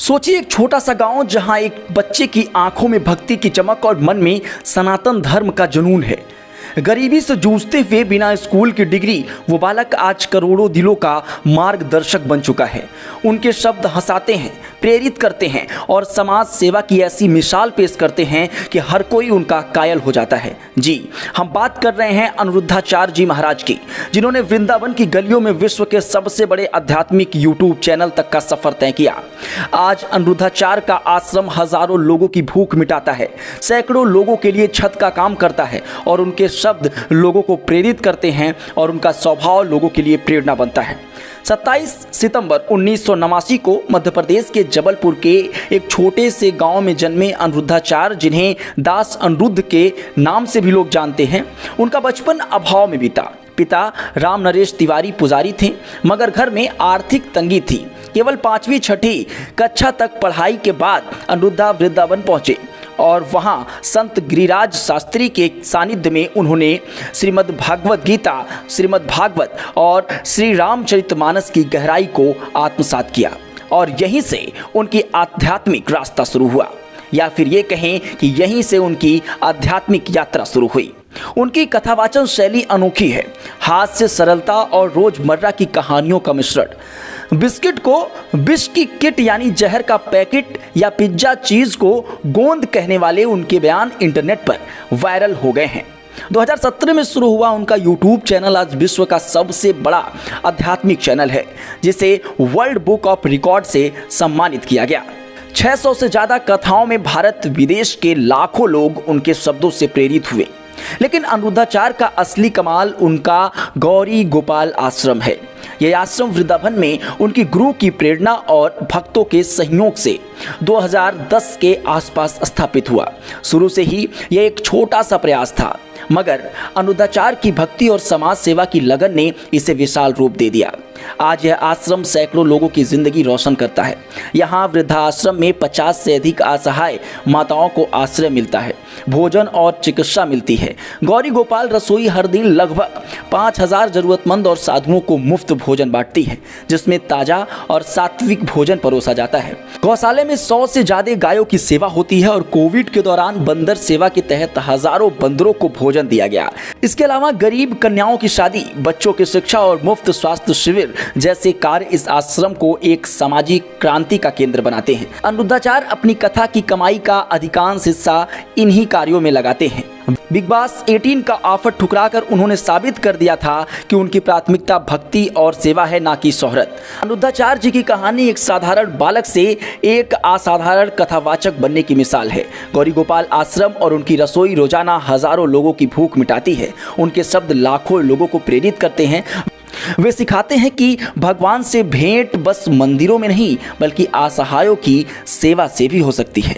सोचिए एक छोटा सा गांव जहां एक बच्चे की आंखों में भक्ति की चमक और मन में सनातन धर्म का जुनून है। गरीबी से जूझते हुए बिना स्कूल की डिग्री वो बालक आज करोड़ों दिलों का मार्गदर्शक बन चुका है। उनके शब्द हंसाते हैं, प्रेरित करते हैं और समाज सेवा की ऐसी मिसाल पेश करते हैं कि हर कोई उनका कायल हो जाता है। जी, हम बात कर रहे हैं अनिरुद्धाचार्य जी महाराज की, जिन्होंने वृंदावन की गलियों में विश्व के सबसे बड़े आध्यात्मिक यूट्यूब चैनल तक का सफर तय किया। आज अनिरुद्धाचार्य का आश्रम हजारों लोगों की भूख मिटाता है, सैकड़ों लोगों के लिए छत का काम करता है और उनके शब्द लोगों को प्रेरित करते हैं और उनका स्वभाव लोगों के लिए प्रेरणा बनता है। 27 सितंबर 1989 को मध्य प्रदेश के जबलपुर के एक छोटे से गांव में जन्मे अनिरुद्धाचार्य, जिन्हें दास अनिरुद्ध के नाम से भी लोग जानते हैं, उनका बचपन अभाव में बीता। पिता राम नरेश तिवारी पुजारी थे, मगर घर में आर्थिक तंगी थी। केवल 5वीं 6ठी कक्षा तक पढ़ाई के बाद अनिरुद्धा वृंदावन पहुंचे और वहां संत गिरिराज शास्त्री के सानिध्य में उन्होंने श्रीमद् भागवत गीता, श्रीमद् भागवत और श्री रामचरितमानस की गहराई को आत्मसात किया और यहीं से उनकी आध्यात्मिक रास्ता शुरू हुआ, या फिर ये कहें कि यहीं से उनकी आध्यात्मिक यात्रा शुरू हुई। उनकी कथावाचन शैली अनोखी है, हास्य, सरलता और रोजमर्रा की कहानियों का मिश्रण। बिस्किट को विष की किट यानी जहर का पैकेट या पिज्जा चीज को गोंद कहने वाले उनके बयान इंटरनेट पर वायरल हो गए हैं। 2017 में शुरू हुआ उनका यूट्यूब चैनल आज विश्व का सबसे बड़ा आध्यात्मिक चैनल है, जिसे वर्ल्ड बुक ऑफ रिकॉर्ड से सम्मानित किया गया। 600 से ज़्यादा कथाओं में भारत विदेश के लाखों लोग उनके शब्दों से प्रेरित हुए। लेकिन अनिरुद्धाचार्य का असली कमाल उनका गौरी गोपाल आश्रम है। यह आश्रम वृंदावन में उनकी गुरु की प्रेरणा और भक्तों के सहयोग से 2010 के आसपास स्थापित हुआ। शुरू से ही यह एक छोटा सा प्रयास था, मगर अनिरुद्धाचार्य की भक्ति और समाज सेवा की लगन ने इसे विशाल रूप दे दिया। आज यह आश्रम सैकड़ों लोगों की जिंदगी रोशन करता है। यहाँ वृद्धाश्रम में 50 से अधिक असहाय माताओं को आश्रय मिलता है, भोजन और चिकित्सा मिलती है। गौरी गोपाल रसोई हर दिन लगभग 5000 जरूरतमंद और साधुओं को मुफ्त भोजन बांटती है, जिसमें ताजा और सात्विक भोजन परोसा जाता है। गौशाले में 100 से ज्यादा गायों की सेवा होती है और कोविड के दौरान बंदर सेवा के तहत हजारों बंदरों को भोजन दिया गया। इसके अलावा गरीब कन्याओं की शादी, बच्चों की शिक्षा और मुफ्त स्वास्थ्य शिविर जैसे कार्य इस आश्रम को एक सामाजिक क्रांति का केंद्र बनाते हैं। अनिरुद्धाचार्य अपनी कथा की कमाई का अधिकांश हिस्सा इन्हीं कार्यों में लगाते हैं। बिग बॉस 18 का ऑफर ठुकराकर उन्होंने साबित कर दिया था कि उनकी प्राथमिकता भक्ति और सेवा है, ना कि शोहरत। अनिरुद्धाचार्य जी की कहानी एक साधारण बालक से एक असाधारण कथावाचक बनने की मिसाल है। गौरी गोपाल आश्रम और उनकी रसोई रोजाना हजारों लोगों की भूख मिटाती है। उनके शब्द लाखों लोगों को प्रेरित करते हैं। वे सिखाते हैं कि भगवान से भेंट बस मंदिरों में नहीं, बल्कि असहायों की सेवा से भी हो सकती है।